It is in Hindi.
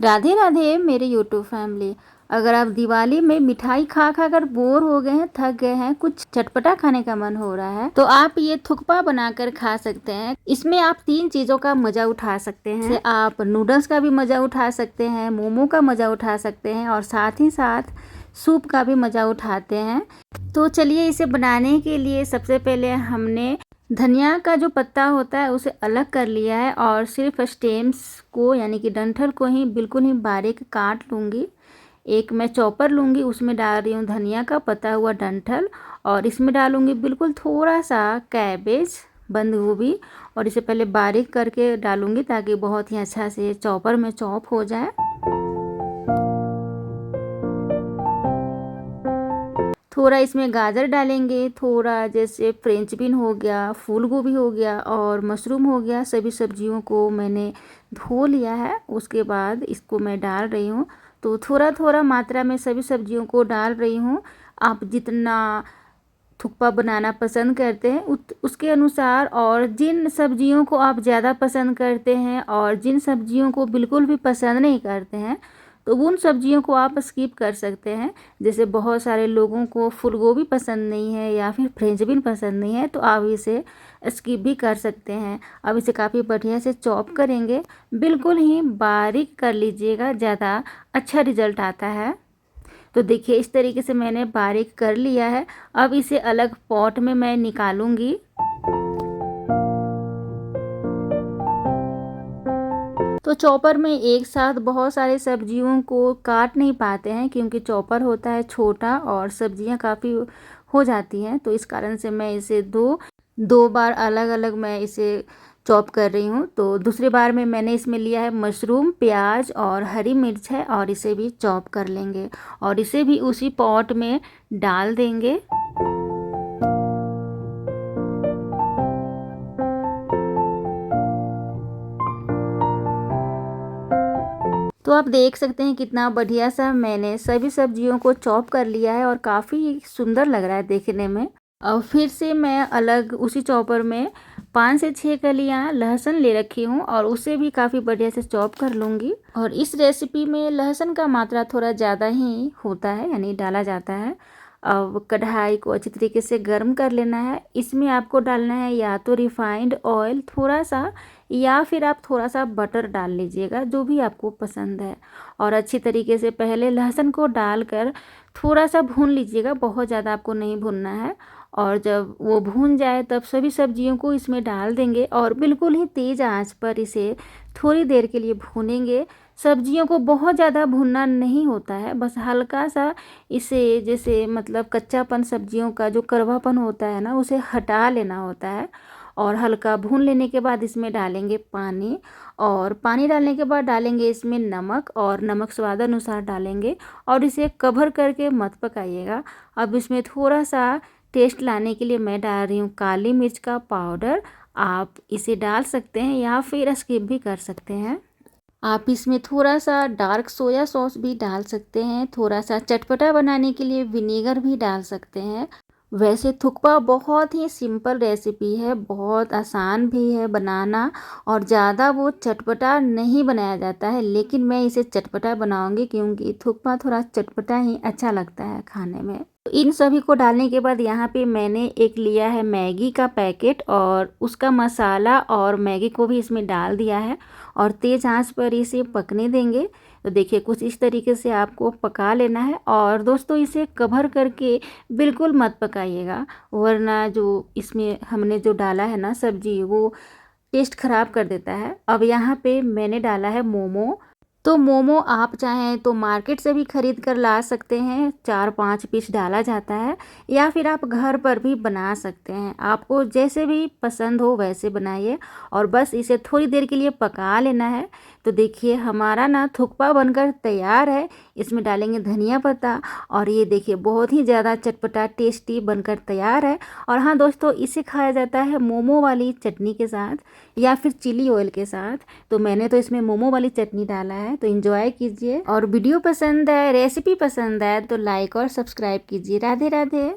राधे राधे मेरे यूट्यूब फैमिली। अगर आप दिवाली में मिठाई खा खा कर बोर हो गए हैं, थक गए हैं, कुछ चटपटा खाने का मन हो रहा है, तो आप ये थुक्पा बनाकर खा सकते हैं। इसमें आप 3 चीज़ों का मज़ा उठा सकते हैं। जैसे आप नूडल्स का भी मज़ा उठा सकते हैं, मोमो का मज़ा उठा सकते हैं और साथ ही साथ सूप का भी मज़ा उठाते हैं। तो चलिए, इसे बनाने के लिए सबसे पहले हमने धनिया का जो पत्ता होता है उसे अलग कर लिया है और सिर्फ स्टेम्स को यानी कि डंठल को ही बिल्कुल ही बारीक काट लूँगी। एक मैं चॉपर लूँगी, उसमें डाल रही हूँ धनिया का पता हुआ डंठल और इसमें डालूँगी बिल्कुल थोड़ा सा कैबेज, बंद गोभी, और इसे पहले बारीक करके डालूँगी ताकि बहुत ही अच्छा से चॉपर में चॉप हो जाए। थोड़ा इसमें गाजर डालेंगे, थोड़ा जैसे फ्रेंच बीन हो गया, फूल गोभी हो गया और मशरूम हो गया। सभी सब्जियों को मैंने धो लिया है। उसके बाद इसको मैं डाल रही हूँ। तो थोड़ा थोड़ा मात्रा में सभी सब्जियों को डाल रही हूँ। आप जितना थुक्पा बनाना पसंद करते हैं उसके अनुसार, और जिन सब्जियों को आप ज़्यादा पसंद करते हैं और जिन सब्जियों को बिल्कुल भी पसंद नहीं करते हैं तो उन सब्जियों को आप स्किप कर सकते हैं। जैसे बहुत सारे लोगों को फूलगोभी पसंद नहीं है या फिर फ्रेंच बीन पसंद नहीं है, तो आप इसे स्किप भी कर सकते हैं। अब इसे काफ़ी बढ़िया से चॉप करेंगे, बिल्कुल ही बारीक कर लीजिएगा, ज़्यादा अच्छा रिजल्ट आता है। तो देखिए, इस तरीके से मैंने बारीक कर लिया है। अब इसे अलग पॉट में मैं निकालूंगी। तो चॉपर में एक साथ बहुत सारे सब्जियों को काट नहीं पाते हैं क्योंकि चॉपर होता है छोटा और सब्जियां काफ़ी हो जाती हैं। तो इस कारण से मैं इसे दो बार अलग अलग मैं इसे चॉप कर रही हूँ। तो दूसरी बार में मैंने इसमें लिया है मशरूम, प्याज और हरी मिर्च है और इसे भी चॉप कर लेंगे और इसे भी उसी पॉट में डाल देंगे। तो आप देख सकते हैं कितना बढ़िया सा मैंने सभी सब्जियों को चॉप कर लिया है और काफ़ी सुंदर लग रहा है देखने में। और फिर से मैं अलग उसी चॉपर में 5 से 6 कलियां लहसुन ले रखी हूँ और उसे भी काफ़ी बढ़िया से चॉप कर लूँगी। और इस रेसिपी में लहसुन का मात्रा थोड़ा ज़्यादा ही होता है, यानी डाला जाता है। अब कढ़ाई को अच्छी तरीके से गर्म कर लेना है। इसमें आपको डालना है या तो रिफाइंड ऑयल थोड़ा सा, या फिर आप थोड़ा सा बटर डाल लीजिएगा, जो भी आपको पसंद है। और अच्छी तरीके से पहले लहसुन को डालकर थोड़ा सा भून लीजिएगा, बहुत ज़्यादा आपको नहीं भूनना है। और जब वो भून जाए तब सभी सब्जियों को इसमें डाल देंगे और बिल्कुल ही तेज़ आंच पर इसे थोड़ी देर के लिए भूनेंगे। सब्जियों को बहुत ज़्यादा भूनना नहीं होता है, बस हल्का सा इसे, जैसे मतलब कच्चापन, सब्जियों का जो कड़वापन होता है ना, उसे हटा लेना होता है। और हल्का भून लेने के बाद इसमें डालेंगे पानी, और पानी डालने के बाद डालेंगे इसमें नमक, और नमक स्वाद अनुसार डालेंगे और इसे कवर करके मत पकाइएगा। अब इसमें थोड़ा सा टेस्ट लाने के लिए मैं डाल रही हूँ काली मिर्च का पाउडर। आप इसे डाल सकते हैं या फिर स्किप भी कर सकते हैं। आप इसमें थोड़ा सा डार्क सोया सॉस भी डाल सकते हैं। थोड़ा सा चटपटा बनाने के लिए विनेगर भी डाल सकते हैं। वैसे थुक्पा बहुत ही सिंपल रेसिपी है, बहुत आसान भी है बनाना और ज़्यादा वो चटपटा नहीं बनाया जाता है, लेकिन मैं इसे चटपटा बनाऊंगी क्योंकि थुक्पा थोड़ा चटपटा ही अच्छा लगता है खाने में। तो इन सभी को डालने के बाद यहाँ पे मैंने एक लिया है मैगी का पैकेट और उसका मसाला और मैगी को भी इसमें डाल दिया है और तेज़ आंच पर इसे पकने देंगे। तो देखिए, कुछ इस तरीके से आपको पका लेना है। और दोस्तों, इसे कवर करके बिल्कुल मत पकाइएगा, वरना जो इसमें हमने जो डाला है ना सब्जी, वो टेस्ट ख़राब कर देता है। अब यहाँ पे मैंने डाला है मोमो। तो मोमो आप चाहें तो मार्केट से भी ख़रीद कर ला सकते हैं, 4-5 पीस डाला जाता है, या फिर आप घर पर भी बना सकते हैं। आपको जैसे भी पसंद हो वैसे बनाइए और बस इसे थोड़ी देर के लिए पका लेना है। तो देखिए, हमारा ना थुक्पा बनकर तैयार है। इसमें डालेंगे धनिया पत्ता और ये देखिए बहुत ही ज़्यादा चटपटा टेस्टी बनकर तैयार है। और हाँ दोस्तों, इसे खाया जाता है मोमो वाली चटनी के साथ या फिर चिली ऑयल के साथ। तो मैंने तो इसमें मोमो वाली चटनी डाला है। तो एंजॉय कीजिए, और वीडियो पसंद है, रेसिपी पसंद है तो लाइक और सब्सक्राइब कीजिए। राधे राधे।